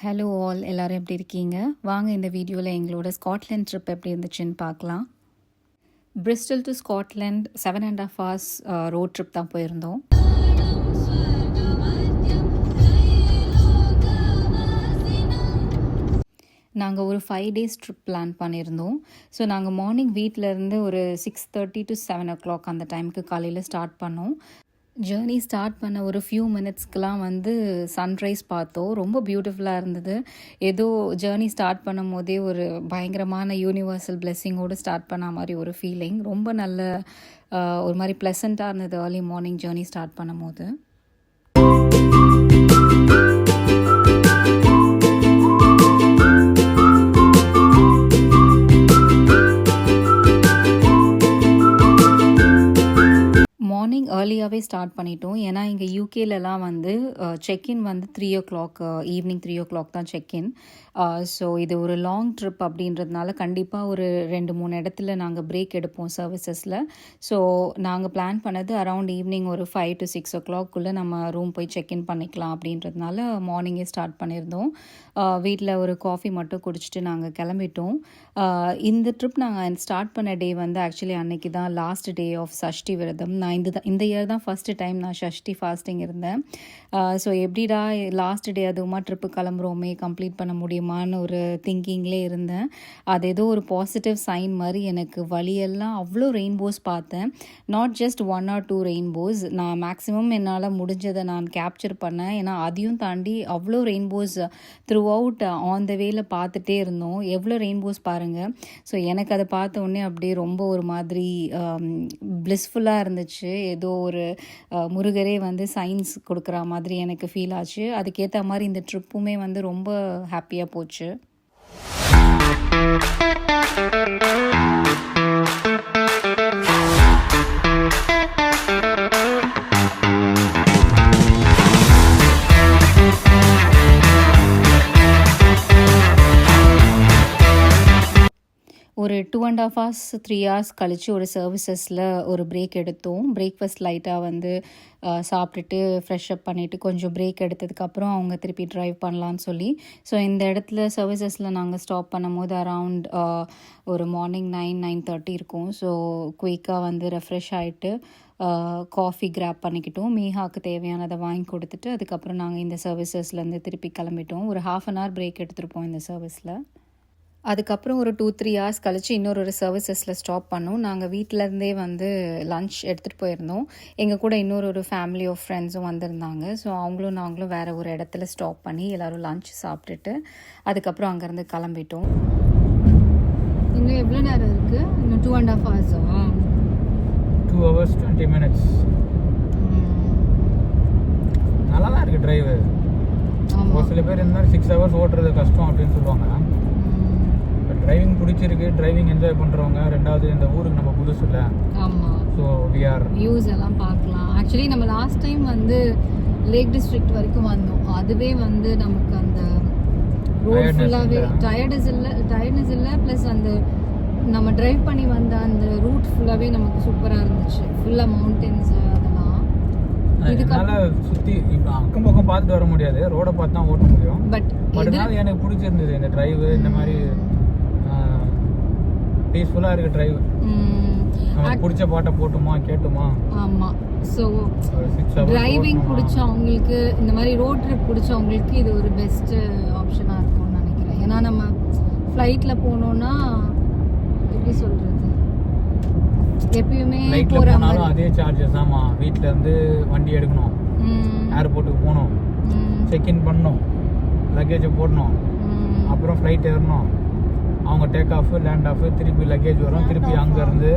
Hello all, எல்லோரும் எப்படி இருக்கீங்க? வாங்க இந்த வீடியோவில் எங்களோட ஸ்காட்லாண்ட் ட்ரிப் எப்படி இருந்துச்சுன்னு பார்க்கலாம். Bristol to Scotland 7.5 hours road trip தான் போயிருந்தோம். நாங்கள் ஒரு 5 days ட்ரிப் பிளான் பண்ணியிருந்தோம். ஸோ நாங்கள் மார்னிங் வீட்டிலேருந்து ஒரு 6:30 to 7 o'clock அந்த டைமுக்கு காலையில் ஸ்டார்ட் பண்ணோம். ஜேர்னி ஸ்டார்ட் பண்ண ஒரு ஃபியூ மினிட்ஸ்க்கெலாம் சன்ரைஸ் பார்த்தோம். ரொம்ப பியூட்டிஃபுல்லாக இருந்தது. ஏதோ ஜேர்னி ஸ்டார்ட் பண்ணும் போதே ஒரு பயங்கரமான யூனிவர்சல் பிளெஸ்ஸிங்கோடு ஸ்டார்ட் பண்ண மாதிரி ஒரு ஃபீலிங். ரொம்ப நல்ல ஒரு மாதிரி ப்ளசண்ட்டாக இருந்தது ஏர்லி மார்னிங் ஜேர்னி ஸ்டார்ட் பண்ணும் போது. மார்னிங் ஏர்லியாகவே ஸ்டார்ட் பண்ணிட்டோம். ஏன்னா இங்கே யூகேலலாம் செக்இன் 3 o'clock ஈவினிங் 3 o'clock தான் செக்இன். ஸோ இது ஒரு லாங் ட்ரிப் அப்படின்றதுனால கண்டிப்பாக ஒரு 2-3 இடத்துல நாங்கள் பிரேக் எடுப்போம் சர்வீசஸில். ஸோ நாங்கள் பிளான் பண்ணது அரவுண்ட் ஈவினிங் ஒரு 5 to 6 o'clock நம்ம ரூம் போய் செக்இன் பண்ணிக்கலாம் அப்படின்றதுனால மார்னிங்கே ஸ்டார்ட் பண்ணியிருந்தோம். வீட்டில் ஒரு காஃபி மட்டும் குடிச்சிட்டு நாங்கள் கிளம்பிட்டோம். இந்த ட்ரிப் நாங்கள் ஸ்டார்ட் பண்ண டே ஆக்சுவலி அன்னைக்கு தான் லாஸ்ட் டே ஆஃப் சஷ்டி விரதம். நான் இந்த இயர் தான் ஃபஸ்ட்டு டைம் நான் சஷ்டி ஃபாஸ்டிங் இருந்தேன். ஸோ எப்படிடா லாஸ்ட் டே அதுவுமா ட்ரிப்பு கிளம்புறோமே, கம்ப்ளீட் பண்ண முடியுமான்னு ஒரு திங்கிங்லே இருந்தேன். அது ஏதோ ஒரு பாசிட்டிவ் சைன் மாதிரி எனக்கு வழியெல்லாம் அவ்வளோ ரெயின்போஸ் பார்த்தேன். Not just 1 or 2 Rainbow's. நான் மேக்ஸிமம் என்னால் முடிஞ்சதை நான் கேப்சர் பண்ணேன். ஏன்னா அதையும் தாண்டி அவ்வளோ Rainbow's through out on the வேல பார்த்துட்டே இருந்தோம். எவ்வளோ ரெயின்போஸ் பாருங்கள். ஸோ எனக்கு அதை பார்த்த உடனே அப்படியே ரொம்ப ஒரு மாதிரி பிளிஸ்ஃபுல்லாக இருந்துச்சு. ஏதோ ஒரு முருகரே சயின்ஸ் கொடுக்குற மாதிரி எனக்கு ஃபீல் ஆச்சு. அதுக்கேற்ற மாதிரி இந்த ட்ரிப்புமே ரொம்ப ஹாப்பியாக போச்சு. ஒரு 2.5 hours 3 hours கழித்து ஒரு சர்வீசஸில் ஒரு பிரேக் எடுத்தோம். பிரேக்ஃபாஸ்ட் லைட்டாக சாப்பிட்டுட்டு ஃப்ரெஷ் அப் பண்ணிவிட்டு கொஞ்சம் பிரேக் எடுத்ததுக்கப்புறம் அவங்க திருப்பி ட்ரைவ் பண்ணலான்னு சொல்லி. ஸோ இந்த இடத்துல சர்வீசஸில் நாங்கள் ஸ்டாப் பண்ணும்போது அரவுண்ட் ஒரு மார்னிங் 9-9:30 இருக்கும். ஸோ குயிக்காக ரெஃப்ரெஷ் ஆகிட்டு காஃபி கிராப் பண்ணிக்கிட்டோம். மீஹாவுக்கு தேவையானதை வாங்கி கொடுத்துட்டு அதுக்கப்புறம் நாங்கள் இந்த சர்வீசஸ்லேருந்து திருப்பி கிளம்பிட்டோம். ஒரு 1/2 hour பிரேக் எடுத்துருப்போம் இந்த சர்வீஸில். அதுக்கப்புறம் ஒரு 2-3 hours கழித்து இன்னொரு சர்வீசஸில் ஸ்டாப் பண்ணோம். நாங்கள் வீட்டிலேருந்தே லன்ச் எடுத்துகிட்டு போயிருந்தோம். எங்கள் கூட இன்னொரு ஃபேமிலி ஆஃப் ஃப்ரெண்ட்ஸும் வந்திருந்தாங்க. ஸோ அவங்களும் நாங்களும் வேறு ஒரு இடத்துல ஸ்டாப் பண்ணி எல்லோரும் லன்ச் சாப்பிட்டுட்டு அதுக்கப்புறம் அங்கேருந்து கிளம்பிட்டோம். இன்னும் எவ்வளோ நேரம் இருக்குது? இன்னும் 2.5 hours. 2 hours 20 minutes. நல்லா தான் இருக்குது டிரைவு. ஒரு சில பேர் இந்த மாதிரி 6 hours ஓட்டுறது கஷ்டம் அப்படின்னு சொல்லுவாங்க. டிரைவிங் பிடிச்சிருக்கு, டிரைவிங் என்ஜாய் பண்ணுறவங்க. ரெண்டாவது இந்த ஊருக்கு நம்ம புதுசு இல்லை. ஆமாம். ஸோ வியூஸ் எல்லாம் பார்க்கலாம். ஆக்சுவலி நம்ம லாஸ்ட் டைம் லேக் டிஸ்ட்ரிக்ட் வரைக்கும் வந்தோம். அதுவே நமக்கு அந்த ரோட் ஃபுல்லாகவே டயர்ட்னஸ் இல்லை ப்ளஸ் அந்த நம்ம டிரைவ் பண்ணி வந்த அந்த ரூட் ஃபுல்லாகவே நமக்கு சூப்பராக இருந்துச்சு. ஃபுல்லாக மவுண்டன்ஸ் அதெல்லாம். இதனால சுற்றி இப்போ அக்கம் பக்கம் பார்த்துட்டு வர முடியாது, ரோடை பார்த்து தான் ஓட்ட முடியும். பட் எனக்கு பிடிச்சிருந்தது இந்த டிரைவு. இந்த மாதிரி பீஸ்ஃபுல்லாக இருக்குது டிரைவ். பிடிச்ச பாட்டை போட்டுமா கேட்டுமா. ஆமாம். ஸோ டிரைவிங் பிடிச்சவங்களுக்கு, இந்த மாதிரி ரோட் ட்ரிப் பிடிச்சவங்களுக்கு இது ஒரு பெஸ்ட்டு ஆப்ஷனாக இருக்கும்னு நினைக்கிறேன். ஏன்னா நம்ம ஃப்ளைட்டில் போனோன்னா எப்படி சொல்கிறது, எப்பயுமே போனாலும் அதே சார்ஜஸ். ஆமாம், வீட்டிலேருந்து வண்டி எடுக்கணும், ஏர்போர்ட்டுக்கு போகணும், செக்இன் பண்ணணும், லக்கேஜை போடணும், அப்புறம் ஃப்ளைட் ஏறணும், அவங்க டேக் ஆஃப் லேண்ட் ஆஃப், திருப்பி லக்கேஜ் வரும், திருப்பி அங்கேருந்து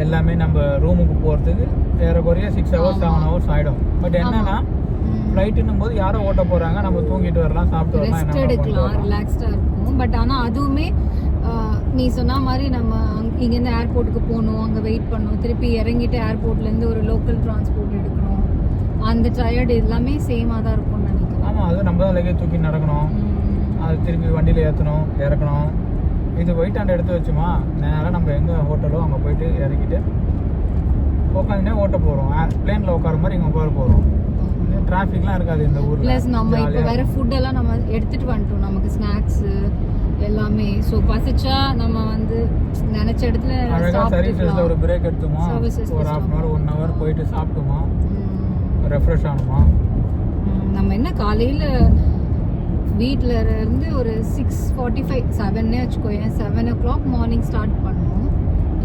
எல்லாமே நம்ம ரூமுக்கு போகிறதுக்கு ஏறக்குறைய 6 hours 7 hours ஆகிடும். பட் என்னன்னா ஃப்ளைட்டுன்னும் போது யாரோ ஓட்ட போகிறாங்க, நம்ம தூங்கிட்டு வரலாம், சாப்பிட்டு வரலாம், ரெஸ்ட் எடுக்கலாம், ரிலாக்ஸ்டாக இருக்கும். பட் ஆனால் அதுவுமே நீ சொன்ன மாதிரி நம்ம இங்கேருந்து ஏர்போர்ட்டுக்கு போகணும், அங்கே வெயிட் பண்ணணும், திருப்பி இறங்கிட்டு ஏர்போர்ட்லேருந்து ஒரு லோக்கல் டிரான்ஸ்போர்ட் எடுக்கணும், அந்த டயர்டு எல்லாமே சேமாக தான் இருக்கும்னு நினைக்கிறேன். ஆமாம், அது நம்ம தான் லக்கேஜ் தூக்கி நடக்கணும், அது திருப்பி வண்டியில் ஏற்றணும், இறக்கணும். இது வெயிட்டாண்ட எடுத்து வச்சுமா நேராக நம்ம எங்கே ஹோட்டலோ அங்கே போயிட்டு இறக்கிட்டு உட்காந்துனே ஓட்ட போகிறோம். பிளேனில் உட்கார மாதிரி இங்கே உட்கார போகிறோம். டிராஃபிக்லாம் இருக்காது இந்த ஊர்ல. ப்ளஸ் நம்ம இப்போ ஜாலியா வேற ஃபுட் எல்லாம் நம்ம எடுத்துட்டு வந்துட்டோம், நமக்கு ஸ்நாக்ஸ் எல்லாமே. ஸோ பசிச்சா நம்ம வந்து நினைச்ச இடத்துல அழகா சர்வீசஸ்ல ஒரு பிரேக் எடுத்துமா, Services ஒரு half an hour 1 hour போயிட்டு சாப்பிட்டுமா, ரெஃப்ரெஷ் ஆனுமா. நம்ம என்ன காலையில வீட்டில் இருந்து ஒரு 6:45 7 வச்சுக்கோயேன், 7 o'clock மார்னிங் ஸ்டார்ட் பண்ணோம்.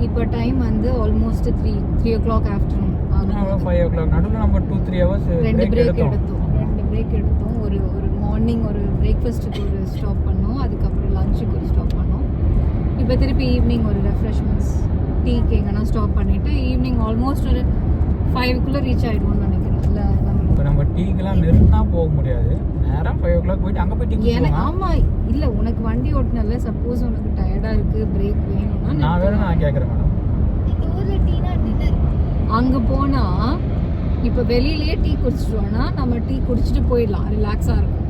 இப்போ டைம் வந்து ஆல்மோஸ்ட் 3 o'clock ஆஃப்டர்நூன். 5 o'clock நடுவில் நம்ம 2-3 hours ரெண்டு பிரேக் பிரேக் எடுத்தோம். ஒரு மார்னிங் ஒரு பிரேக்ஃபாஸ்ட்டுக்கு ஒரு ஸ்டாப் பண்ணோம், அதுக்கப்புறம் லஞ்சுக்கு ஒரு ஸ்டாப் பண்ணோம். இப்போ திருப்பி ஈவினிங் ஒரு ரெஃப்ரெஷ்மெண்ட்ஸ் டீக்கு எங்கன்னா ஸ்டாப் பண்ணிவிட்டு ஈவினிங் ஆல்மோஸ்ட் ஒரு 5 ரீச் ஆகிடுவோம்னு நினைக்கிறேன். இல்லை இப்போ நம்ம டீக்கெல்லாம் நிறுத்தினா போக முடியாது, நேராக 5 o'clock போயிட்டு அங்கே போய் டீ எனக்கு ஆமாம் இல்லை, உனக்கு வண்டி ஓட்டினல, சப்போஸ் உனக்கு டயர்டாக இருக்குது பிரேக் வேணும்னா நான் கேட்குறேன் மேடம். அங்கே போனால் இப்போ வெளியிலேயே டீ குடிச்சிட்டோன்னா நம்ம டீ குடிச்சிட்டு போயிடலாம், ரிலாக்ஸாக இருக்கும்.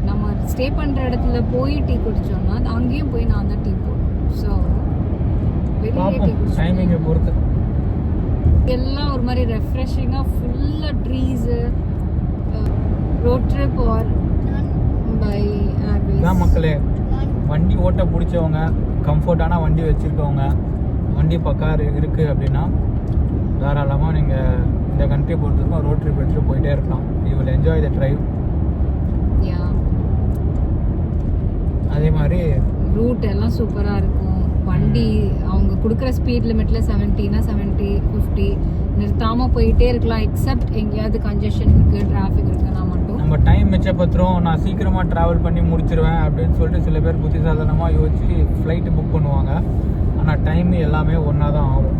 நம்ம ஸ்டே பண்ணுற இடத்துல போய் டீ குடிச்சோம்னா அங்கேயும் போய் நான் தான் டீ போடணும். ஸோ வெளியிலே டீ பார்ப்போம் டைமிங்கை பொறுத்து. எல்லாம் ஒரு மாதிரி ரெஃப்ரெஷிங்காக ஃபுல்லாக trees, road trip or by தான் ஏர்வேஸ். மக்களே, வண்டி ஓட்ட பிடிச்சவங்க, கம்ஃபர்டான வண்டி வச்சுருக்கவங்க, வண்டி பக்கா இருக்குது அப்படின்னா தாராளமாக நீங்கள் இந்த கண்ட்ரி பொறுத்தவரைக்கும் ரோட் ட்ரிப் எடுத்துகிட்டு போயிட்டே இருக்கலாம். You will enjoy the drive. அதே மாதிரி ரூட் எல்லாம் சூப்பராக இருக்கும். வண்டி அவங்க கொடுக்குற ஸ்பீட் லிமிட்டில் 70னா 70, 50 நிறுத்தாமல் போயிட்டே இருக்கலாம். எக்ஸப்ட் எங்கேயாவது கன்ஜெஷன் இருக்குது, டிராஃபிக் இருக்குன்னா மட்டும். நம்ம டைம் மிச்சப்பத்திரம், நான் சீக்கிரமாக ட்ராவல் பண்ணி முடிச்சிருவேன் அப்படின்னு சொல்லிட்டு சில பேர் புத்திசாலித்தனமாக யோசிச்சு ஃப்ளைட்டு புக் பண்ணுவாங்க. ஆனால் டைம் எல்லாமே ஒன்றா தான் ஆகும்.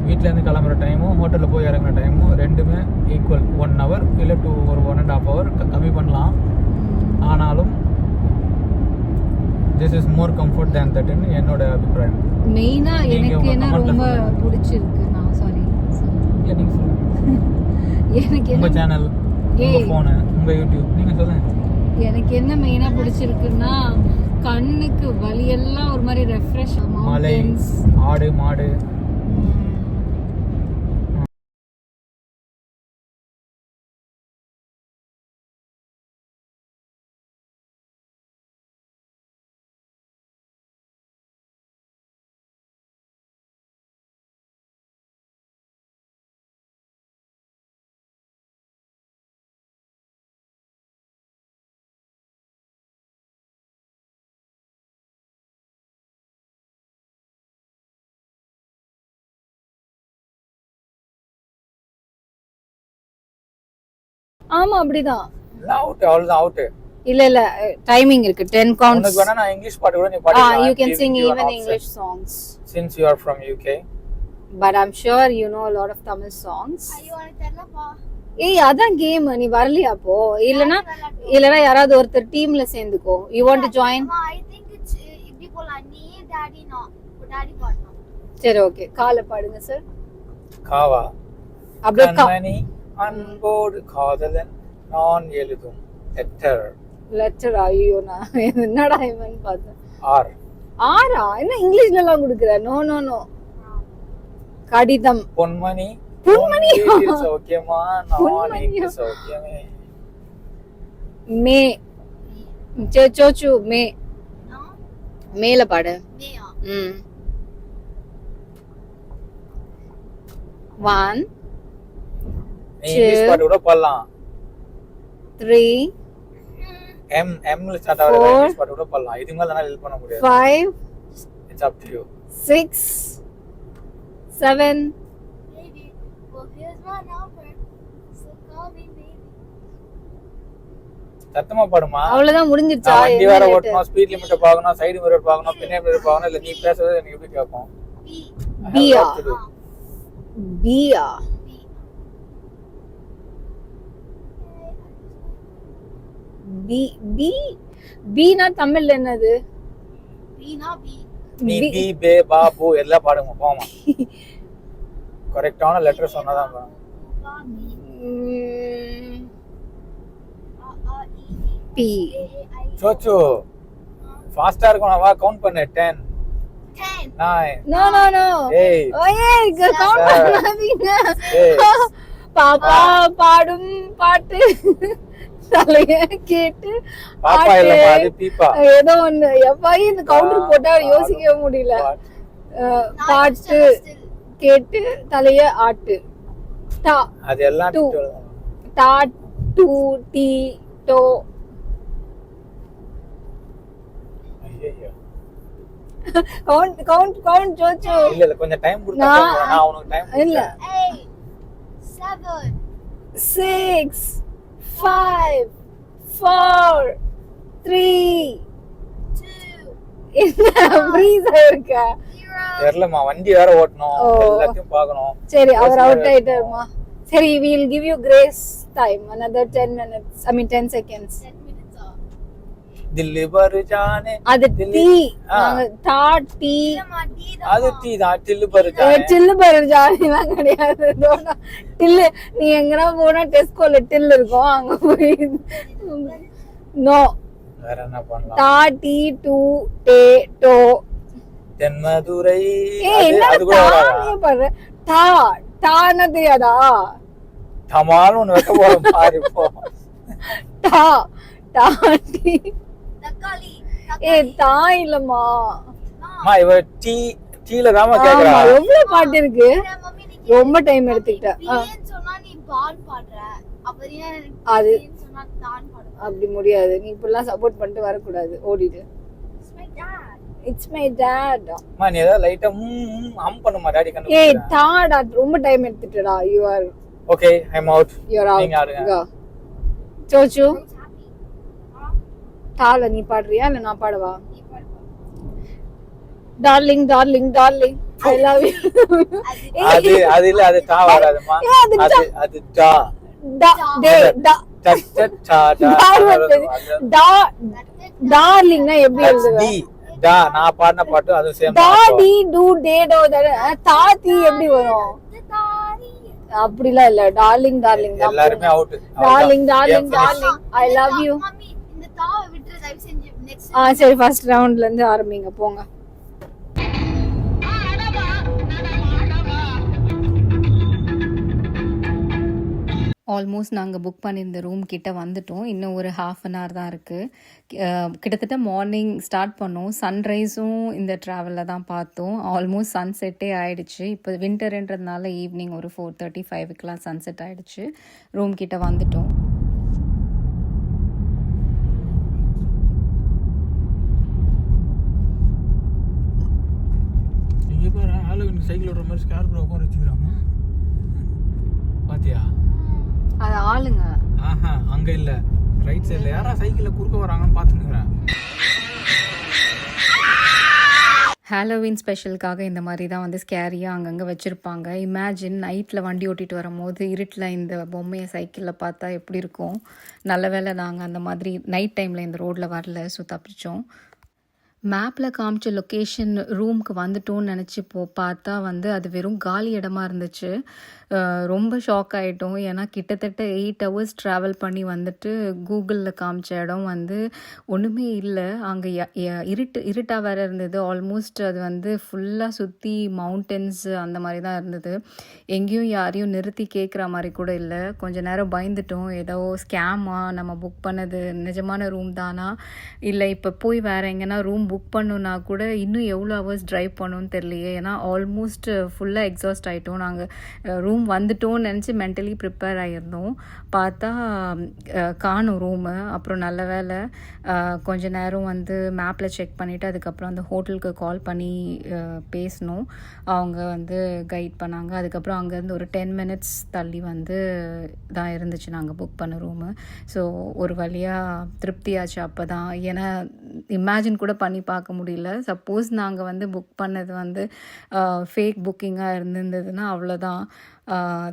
வீட்டிலேருந்து கிளம்புற டைமும் ஹோட்டலில் போய் இறங்குற டைமும் ரெண்டுமே ஈக்குவல். 1 hour இல்லை ஒரு 1.5 hour கம்மி பண்ணலாம். ஆனாலும் திஸ் இஸ் மோர் கம்ஃபர்ட் தேன் தட்னு என்னோட அபிப்பிராயம். மெயினாக எனக்கு என்ன ரொம்ப பிடிச்சிருக்கு, நான் சாரி எனக்கு உங்கள் என்ன சேனல், உங்கள் ஃபோனு, உங்கள் யூடியூப், நீங்கள் சொல்லுங்கள். எனக்கு என்ன மெயினாக பிடிச்சிருக்குன்னா கண்ணுக்கு வலியெல்லாம் ஒரு மாதிரி ரெஃப்ரெஷ். மலை, ஆடு மாடு, ஆமா அப்படிதான். அவுட், அவ்வளோதான் அவுட்டு. இல்ல டைமிங் இருக்கு, 10 counts. உனக்கு வேணா நான் இங்கிலீஷ் பாட்டு கூட நீ பாடிக்கலாம். You can sing even English songs since you are from UK, but I'm sure you know a lot of Tamil songs. ஏய் அதான் கேம், நீ வரலையா அப்போ? இல்லனா யாராவது ஒருத்தர் டீம்ல சேர்ந்துக்கோ. You want to join? I think it's இப்படி போலாம், நீ டாடி நோ டாடி பாடணும். சரி ஓகே, காலை பாடுங்க சார். காவா அப்படியே கண்மணி அன்போடு காதலன் நான் எழுதும் லெட்டர். ஐயோ நான் என்னடா இவன் பார்த்தேன். ஆர் ஆரா என்ன இங்கிலீஷ்ல எல்லாம் குடுக்குற? நோ நோ நோ, கடிதம். பொன்மணி பொன்மணி சௌக்கியமா நானே சௌக்கியமே. மே சோச்சு மே மேல பாடு. ம் 1 இங்கிலீஷ் பாட்டு கூட பாடலாம். 3 எம்ல ஸ்டார்ட் ஆகுற இங்கிலீஷ் பாட்டு கூட பாடலாம். இதுக்கு மேல நான் ஹெல்ப் பண்ண முடியாது. 5 it's up to you. 6 7 Baby, well here's my number, so call me baby. சத்தமா பாடுமா. அவ்வளவுதான் முடிஞ்சிருச்சா? வண்டி வேற ஓட்டணும், ஸ்பீட் லிமிட் பார்க்கணும், சைடு மிரர் பார்க்கணும், பின்னாடி மிரர் பார்க்கணும். இல்ல நீ பேசுறது எனக்கு எப்படி கேட்கும்? பியா பியா பி பி பீனா தமிழ்ல என்னது? பீனா பீ. நீ பி பே பா பூ எல்லாம் பாடுங்க போமா. கரெக்ட்டான லெட்டர் சொன்னாதான் பாருங்க. பி சோச்சு ஃபாஸ்டா இருக்கும். வா கவுண்ட் பண்ணு. 10 9 நோ நோ நோ. 8 ஓயே கவுண்ட் பண்ணாதீங்க. பாப்பா பாடும் பாட்டு தலைய கேட்டு பாப்பா இல்லம்மா அது பீப்பா. ஏதோ ஒண்ணு எப்பா இந்த கவுண்டர் போட்டா யோசிக்கவே முடியல. பாட்டு கேட்டு தலைய ஆட்டு. டா அது எல்லாம் டூ டா டூ டி டோ. ஐயோ கவுண்ட் ஜோஜோ. இல்ல கொஞ்சம் டைம் கொடுத்தா நான் உனக்கு டைம் இல்ல 8, 7, 6 5 4 3 2, என்ன ஃப்ரீஸ் ஆயிருக்கா? 0. தெரியலம்மா வண்டி வேற ஓட்டணும் எல்லாத்தையும் பார்க்கணும். சரி அவர் அவுட் ஆயிட்டாருமா. சரி we will give you grace time another 10 minutes. I mean 10 seconds. 10 minutes off. Delhi பர் ஜானே அது டீ நாங்க டா டீ இல்லம்மா, D தான். அது டீ தான் தில்லு பர் ஜானே. டில்லு பர் ஜானிலாம் கிடையாது. டில்லு நீ எங்கனா போனா டெஸ்கோல டில் இருக்கும் அங்க போய் நோ. வேற என்ன பண்ணலாம்? டா டீ டூ டே டோ. தென்மதுரை என்ன அது கூட வராதா? நீ பாரு டா டான்னு தெரியாதா? தமாலும் ஒன்று வைக்க போறோம் பாரு இப்போ. டா டா டீ. தக்காளி. டா இல்லம்மா. அம்மா இவ டீ டீல தாமா கேக்குறா. ஆமா, எவ்வளவு பாட்டு இருக்கு. மம்மி நீ ரொம்ப டைம் எடுத்துக்கிட்ட. பிளேன் சொன்னா நீ பால் பாடுற. அப்புறம் ஏன் அது பிளேன் சொன்னா தான் பாடுற? அப்படி முடியாது. நீ இப்படிலாம் சப்போர்ட் பண்ணிட்டு வரக்கூடாது. ஓடிடு. It's my dad. It's my dot. அம்மா நீ ஏதாவது லைட்டா ஹம் பண்ணுமா டாடி ஏய் கண்டுபிடிச்சா. டாடா ரொம்ப டைம் எடுத்துட்டடா. You are okay I am out. நீங்க அவுட். ஆடுங்க. கோ சோச்சு. It's happy. டால நீ பாடுறியா இல்ல நான் பாடவா? நீ பாடு. Darling darling darling I love you. அது அது இல்ல அது டா வராதுமா. அது அது டா டா டே டா டட் டட் டா டா. டா டார்லிங்னா எப்படி That's எழுதுவ? D. டா நான் பாடின பாட்டு அது சேம் டா டி டு டே டோ தாத்தி எப்படி வரும்? தாரி. அப்படிலாம் இல்ல. டார்லிங் டார்லிங் தான். எல்லாரும் out. Darling darling darling I love you. Mummy இந்த தாவை விட்டு தயவு செஞ்சு நெக்ஸ்ட் சரி ஃபர்ஸ்ட் ரவுண்ட்ல இருந்து ஆரம்பிங்க போங்க. ஆல்மோஸ்ட் நாங்கள் புக் பண்ணியிருந்த ரூம் கிட்ட வந்துட்டோம். இன்னும் ஒரு ஹாஃப் அன் ஹவர் தான் இருக்குது. கிட்டத்தட்ட மார்னிங் ஸ்டார்ட் பண்ணோம். சன்ரைஸும் இந்த ட்ராவலில் தான் பார்த்தோம். ஆல்மோஸ்ட் சன்செட்டே ஆகிடுச்சு. இப்போ வின்டர்ன்றதுனால ஈவினிங் ஒரு 4:35 சன்செட் ஆகிடுச்சு. ரூம் கிட்ட வந்துட்டோம். இங்க பாரு ஆளுங்க சைக்கிள் ஓடுற மாதிரி ஸ்கார்பியோ உட்கார வச்சுக்கிறாங்க. பாத்தியா? அது ஆளுங்க. ஆஹா அங்க இல்ல ரைட் சைடுல யாரா சைக்கிள்ல குறுக்க வராங்கன்னு பாத்துக்கிறேன். ஹாலோவின் ஸ்பெஷலுக்காக இந்த மாதிரி தான் வந்து ஸ்கேரியாக அங்கங்கே வச்சுருப்பாங்க. இமேஜின் நைட்டில் வண்டி ஓட்டிகிட்டு வரும்போது இருட்டில் இந்த பொம்மையை சைக்கிளில் பார்த்தா எப்படி இருக்கும். நல்ல வேளை நாங்கள் அந்த மாதிரி நைட் டைமில் இந்த ரோட்டில் வரல. ஸோ தப்பிச்சோம். மேப்பில் காமிச்ச லொக்கேஷன் ரூமுக்கு வந்துட்டோன்னு நினச்சி பார்த்தா வந்து அது வெறும் காலி இடமா இருந்துச்சு. ரொம்ப ஷாக் ஆகிட்டோம். ஏன்னா கிட்டத்தட்ட 8 hours ட்ராவல் பண்ணி வந்துட்டு கூகுளில் காமிச்ச இடம் வந்து ஒன்றுமே இல்லை. அங்கே இருட்டாக வேறு இருந்தது. ஆல்மோஸ்ட் அது வந்து ஃபுல்லாக சுற்றி மவுண்டன்ஸ் அந்த மாதிரி தான் இருந்தது. எங்கேயும் யாரையும் நிறுத்தி கேட்குற மாதிரி கூட இல்லை. கொஞ்ச நேரம் பயந்துட்டோம். ஏதோ ஸ்கேமா, நம்ம புக் பண்ணது நிஜமான ரூம் தானா, இல்லை இப்போ போய் வேறு எங்கன்னா ரூம் புக் பண்ணுன்னா கூட இன்னும் எவ்வளோ ஹவர்ஸ் ட்ரைவ் பண்ணணும்னு தெரியலையே. ஏன்னா ஆல்மோஸ்ட் ஃபுல்லாக எக்ஸாஸ்ட் ஆகிட்டோம். நாங்கள் ரூம் வந்துட்டோன்னு நினச்சி மென்டலி ப்ரிப்பேர் ஆகியிருந்தோம். பார்த்தா காணும் ரூமு. அப்புறம் நல்ல வேலை கொஞ்ச நேரம் வந்து மேப்பில் செக் பண்ணிவிட்டு அதுக்கப்புறம் அந்த ஹோட்டலுக்கு கால் பண்ணி பேசினோம். அவங்க வந்து கைட் பண்ணாங்க. அதுக்கப்புறம் அங்கேருந்து ஒரு 10 minutes தள்ளி வந்து தான் இருந்துச்சு நாங்கள் புக் பண்ண ரூமு. ஸோ ஒரு வழியாக திருப்தியாச்சு அப்போ தான். ஏன்னா இமேஜின் கூட பண்ணி பார்க்க முடியல. சப்போஸ் நாங்கள் வந்து புக் பண்ணது வந்து ஃபேக் புக்கிங்காக இருந்திருந்ததுன்னா அவ்வளோதான்.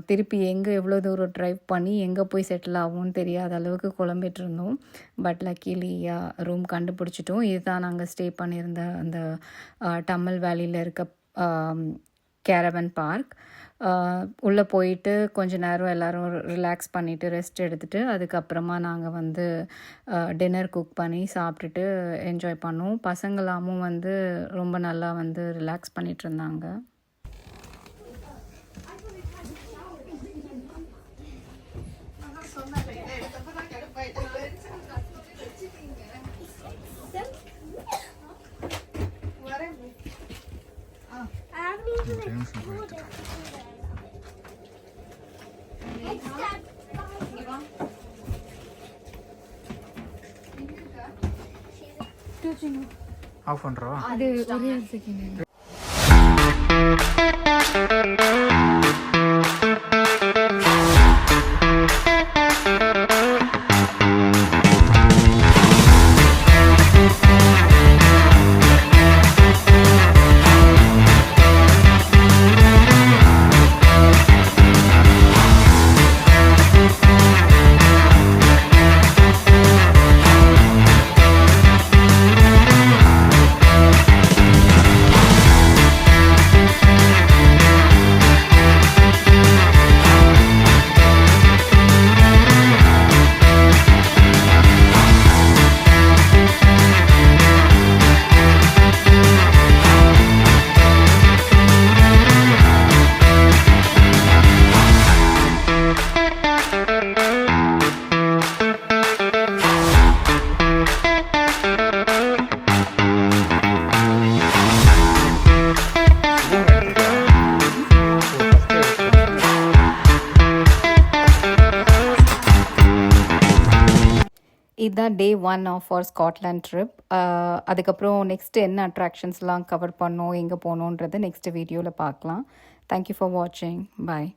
திருப்பி எங்கே எவ்வளோ தூரம் ட்ரைவ் பண்ணி எங்கே போய் செட்டில் ஆகும்னு தெரியாத அளவுக்கு குழம்பிட்டு இருந்தோம். பட் லக்கிலி ரூம் கண்டுபிடிச்சிட்டோம். இதுதான் நாங்கள் ஸ்டே பண்ணியிருந்த அந்த டம்மல் வேலியில் இருக்க கேரவன் பார்க். உள்ளே போயிட்டு கொஞ்ச நேரம் எல்லோரும் ரிலாக்ஸ் பண்ணிவிட்டு ரெஸ்ட் எடுத்துகிட்டு அதுக்கப்புறமா நாங்கள் வந்து டின்னர் குக் பண்ணி சாப்பிட்டுட்டு என்ஜாய் பண்ணோம். பசங்களாமும் வந்து ரொம்ப நல்லா வந்து ரிலாக்ஸ் பண்ணிகிட்டு இருந்தாங்க. ஆஃப் பண்ணுறோம். அது ஒரே ஒரு செகண்ட். இதுதான் டே 1 ஆஃப் அவர் ஸ்காட்லாண்ட் ட்ரிப். அதுக்கப்புறம் நெக்ஸ்ட்டு என்ன அட்ராக்ஷன்ஸ்லாம் கவர் பண்ணோம், எங்கே போகணுன்றது நெக்ஸ்ட் வீடியோவில் பார்க்கலாம். தேங்க்யூ ஃபார் வாட்சிங். பாய்.